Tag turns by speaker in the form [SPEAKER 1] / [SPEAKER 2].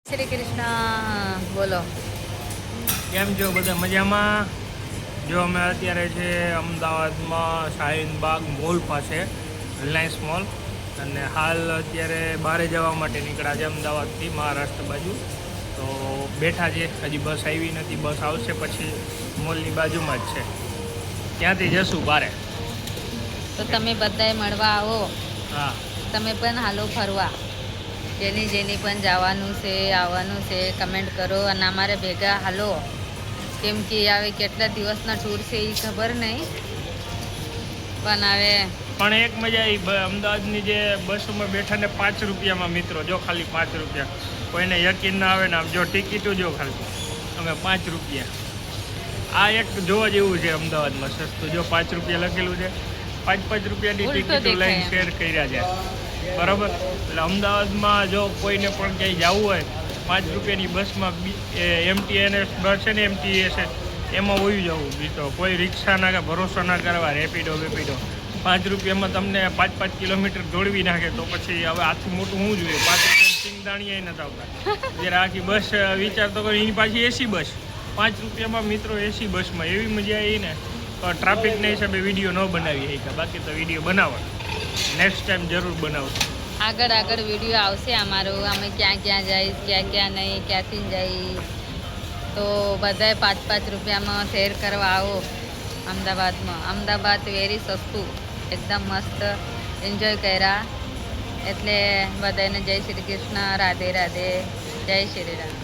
[SPEAKER 1] શ્રી કૃષ્ણ બોલો.
[SPEAKER 2] કેમ છો બધા મજામાં? જો અમે અત્યારે છે અમદાવાદમાં શાહીન બાગ મોલ પાસે, રિલાયન્સ મોલ, અને હાલ અત્યારે બહાર જવા માટે નીકળ્યા છે અમદાવાદથી મહારાષ્ટ્ર બાજુ. તો બેઠા છે, હજી બસ આવી નથી, બસ આવશે પછી મોલની બાજુમાં જ છે, ત્યાંથી જશું બારે.
[SPEAKER 1] તો તમે બધાએ મળવા આવો.
[SPEAKER 2] હા,
[SPEAKER 1] તમે પણ હાલો ફરવા. જેની પણ જવાનું છે આવવાનું છે કમેન્ટ કરો અને અમારે ભેગા હાલો. કેમ કે હવે કેટલા દિવસના ટૂર છે એ ખબર નહીં, પણ હવે
[SPEAKER 2] પણ એક મજા આવી અમદાવાદની જે બસોમાં બેઠા ને 5 રૂપિયામાં, મિત્રો જો ખાલી 5 રૂપિયા. કોઈને યકીન ના આવે ને, આમ જો ટિકિટો જો ખાલી અમે 5 રૂપિયા. આ એક જોવા જેવું છે અમદાવાદમાં સસ્તું, જો 5 રૂપિયા લખેલું છે. 5 રૂપિયાની ટિકિટો લઈને શેર કર્યા છે, બરાબર. એટલે અમદાવાદમાં જો કોઈને પણ ક્યાંય જવું હોય, 5 રૂપિયાની બસમાં એમટીએનએસ બસ છે ને, એમટીએસ એમાં હોઈ જવું. બીજો કોઈ રિક્ષા ના ભરોસો ના કરવા, રેપિડો 5 રૂપિયામાં તમને 5 કિલોમીટર દોડવી નાખે. તો પછી હવે આથી મોટું શું જોઈએ? 5 રૂપિયા સિંગદાણીએ નથી આવતા. જ્યારે આખી બસ વિચાર તો કરી, એની પાછી એસી બસ 5 રૂપિયામાં, મિત્રો એસી બસમાં એવી મજા આવી ને. ટ્રાફિકના હિસાબે વિડીયો ન બનાવી શક્યા, બાકી તો વિડીયો બનાવવાનો નેક્સ્ટ ટાઈમ જરૂર બનાવશું.
[SPEAKER 1] આગળ વિડીયો આવશે અમારો, અમે ક્યાં ક્યાં જઈશ, ક્યાં નહીં, ક્યાંથી જઈશ. તો બધાએ 5 રૂપિયામાં શેર કરવા આવો અમદાવાદમાં. અમદાવાદ વેરી સસ્તું, એકદમ મસ્ત એન્જોય કર્યા. એટલે બધાને જય શ્રી કૃષ્ણ, રાધે રાધે, જય શ્રી રામ.